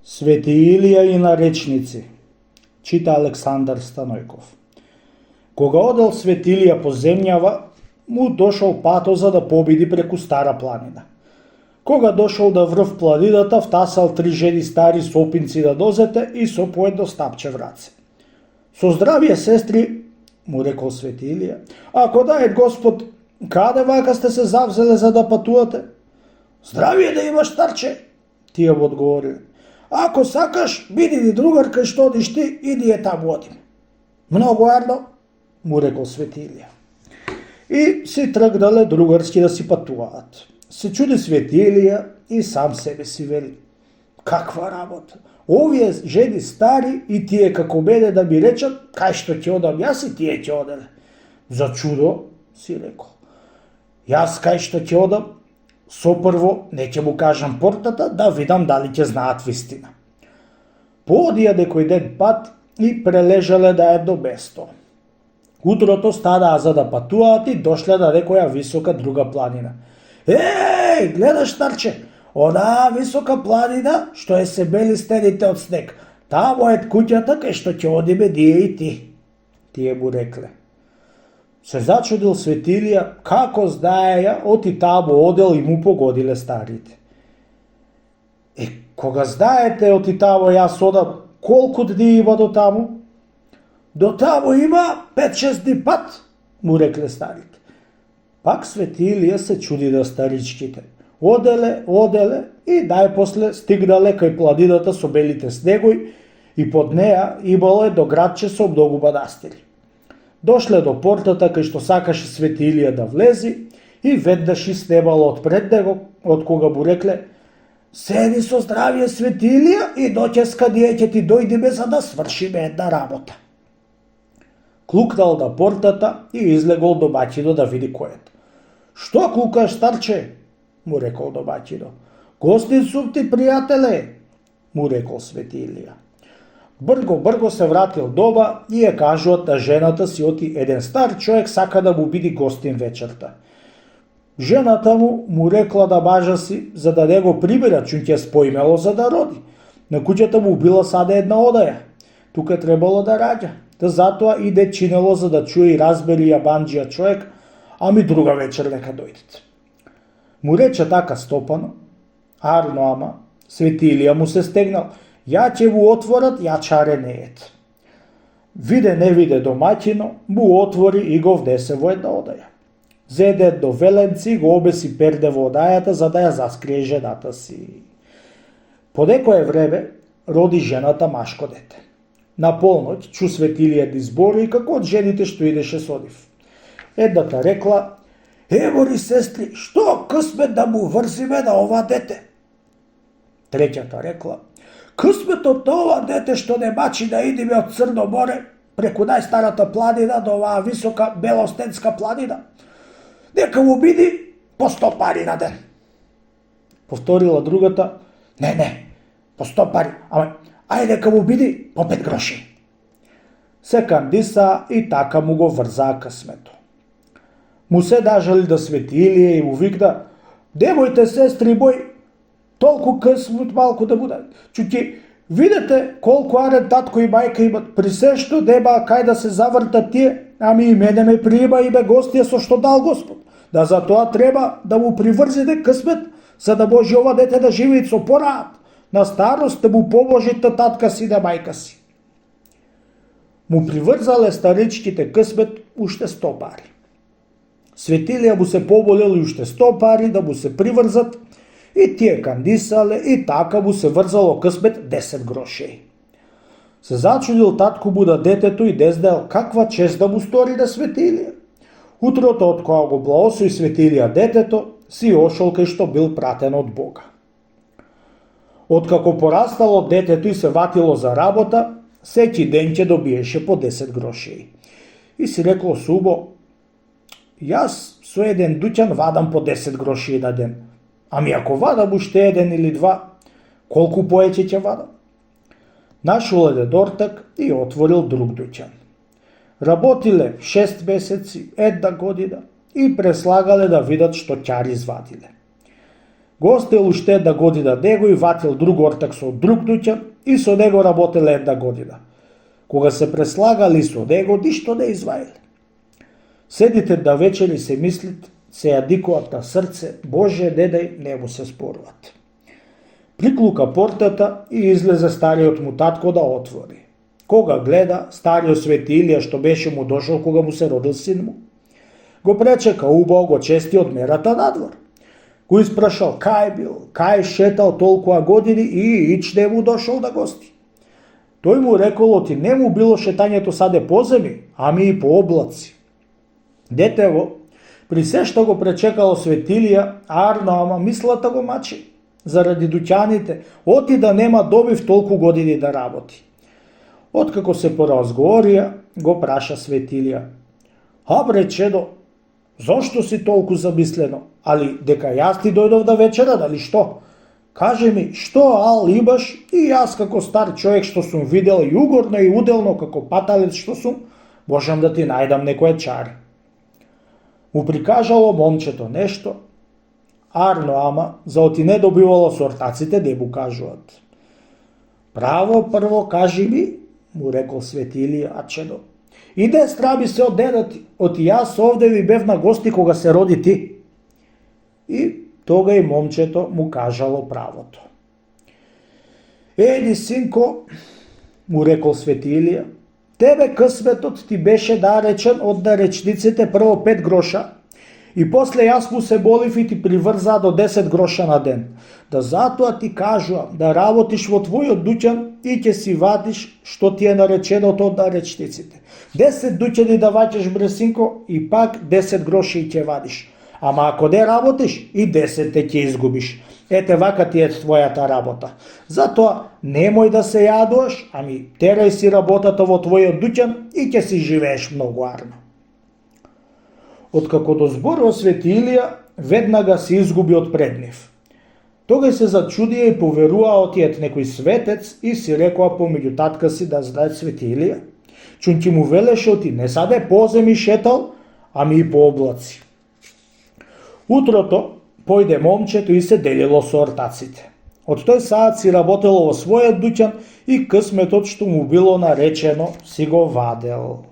Свети Илија и наречници, чита Александар Станојков. Кога одел Свети Илија по земјава, му дошол пато за да победи преку Стара планина. Кога дошол да врв планината, втасал 3 жени стари сопинци да дозете и со по едно стапче враце. Со здравие, сестри, му рекол Свети Илија, ако дајет Господ, каде вака сте се завзеле за да патувате? Здравие да имаш, старче, тие му одговориле. Ако сакаш, биди ни другар кај што одиш ти и ние таму одиме. Многу арно, му рекол Свети Илија. И си тргнале другарски да си патуваат. Се чуди Свети Илија и сам себе си вели. Каква работа? Овие жени стари и тие како мене да ми речат кај што ќе одам јас и тие ќе оделе. За чудо, си рекол. Јас кај што ќе одам, сопрво не ќе му кажам портата да видам дали ќе знаат вистина. Поодија некој ден пат и прележале да едно место. Утрото станаа за да патуваат и дошле на некоја висока друга планина. Еј, гледаш, старче, онаа висока планина што е се бели стените од снег. Таму е куќата кај што ќе одиме ние и ти. Тие му рекле. Се зачудил Свети Илија како знаеја оти таму одел и му погодиле старите. Кога знаете оти таму јас одам, колку дни има до таму? До таму има 5-6 дни пат, му рекле старите. Пак Свети Илија се чуди на старичките. Оделе и најпосле стигнале кај планината со белите снегои и под неа имало до градче со многу манастири. Дошле до портата кај што сакаше Свети Илија да влези и веднаш снемало од пред него, од кога му рекле: Седи со здравие, Свети Илија, и доќеска ние ќе ти дојдеме за да свршиме една работа. Клукнал на портата и излегол домаќино да види кој е. Што клукаш, старче? Му рекол домаќино. Гостин сум ти, пријателе, му рекол Свети Илија. Брго се вратил дома и ја кажуват на жената си оти еден стар човек сака да му биди гостин вечерта. Жената му рекла да бажа си за да не го прибира чуќе споимело за да роди. На куќата му била саде една одаја. Тука требало да раѓа. Да затоа иде чинело за да чуе и разбери јабанџија човек, ами друга вечер нека дојдете. Му рече така стопано, арно ама, Свети Илија му се стегнал, ја ќе му отворат, ја чаре не ет. Виде не виде домаќино, му отвори и го внесе во една одаја. Зеде едно веленци и го обеси перде во одајата за да ја заскрие жената си. По некое време роди жената машко дете. На полноќ чу Свети Илија да избори како од жените што идеше со нив. Едната рекла: Ево ни, сестри, што късмет да му врзиме на ова дете. Третјата рекла: късметот на ова дете што не мачи да идеме од Црно море преку најстарата планина до оваа висока белостенска планина. Нека му биди по 100 пари на ден. Повторила другата: Не, по 100 пари, ама ајде нека му биди по 5 гроши. Се кандиса и така му го врзаа късмето. Му се дажали да Свети Илија и му викна: Немојте, сестри мои, толку късмет малку да му даде. Чуки, видете колку арен татко и мајка имат, при се што нема кај да се завртат тие, ами и мене ме приема и ме гостија со што дал Господ. Да затоа треба да му приврзиде късмет, за да може ова дете да живее со пораат, на старост да му поможи на татка си на мајка си. Му приврзале старичките късмет уште 100 пари. Свети Илија му се поболел и уште 100 пари да му се приврзат и тие кандисале и така му се врзало късмет 10 гроши. Се зачудил татко му на детето и не знаел каква чест да му стори на Свети Илија. Утрото од кога го благослови Свети Илија детето, си ошол кај што бил пратен од Бога. Откако порастало детето и се ватило за работа, секи ден ќе добиеше по 10 гроши. И си рекло субо: Јас со еден дуќан вадам по 10 гроши на ден. Ами ако вадам уште еден или два, колку поеќе ќе вадам? Нашол еден ортак и отворил друг дуќан. Работиле 6 месеци, една година и преслагале да видат што ќари извадиле. Гостел уште една година него и ватил друг ортак со друг дуќан и со него работеле една година. Кога се преслагали со него, ништо не изваили. Седите да вечери се мислит, се јадикуват на срце, Боже, не дај, не му се споруват. Приклука портата и излезе стариот му татко да отвори. Кога гледа, стариот Свети Илија што беше му дошол кога му се родил син му, го пречека убаво, го чести од мерата надвор. Го испрашал кај бил, кај шетал толкова години и ич не му дошол да гости. Тој му рекол оти не му било шетањето саде по земи, ами и по облаци. Детево, при се што го пречекало Светилија, арно, ама мислата го мачи. Заради дуќаните, оти да нема добив толку години да работи. Откако се поразговорија, го праша Светилија. Бре, чедо, зошто си толку замислено? Али дека јас ти дојдов да вечера, дали што? Кажи ми, што ал имаш и јас како стар човек што сум видел и угорно и уделно како паталец што сум, можам да ти најдам некој чар. Му прикажало момчето нешто, арно ама, за оти не добивало со ортаците не му кажуваат. Право прво кажи ми, му рекол Светилија, а чедо, иде страби се од дедати, оти јас овде ви бев на гости кога се роди ти. И тога и момчето му кажало правото. Еди, синко, му рекол Светилија, тебе късметот ти беше даречен од даречниците прво 5 гроша, и после јас му се болив и ти приврза до 10 гроша на ден. Да затоа ти кажувам да работиш во твојот дуќан и ќе си вадиш што ти е нареченото од даречниците. 10 дуќани да ваќаш, бресинко, и пак 10 гроши ќе вадиш. Ама ако не работиш, и 10 те ќе изгубиш. Ете, вака ти е твојата работа. Затоа немој да се јадуваш, ами терај си работата во твојот дуќан и ќе си живееш многу арно. Откако дозборува Светилија, веднага се изгуби од пред нив. Тогај се зачудија и поверуваа отиет некој светец и си рекоа помеѓу татка си да знаат Светилија. Чунки му велеше оти не саде по земи шетал, ами и по облаци. Утрото појде момчето и се делило со ортаците. Од тој саат си работело во својот дуќан и късметот што му било наречено си го вадел.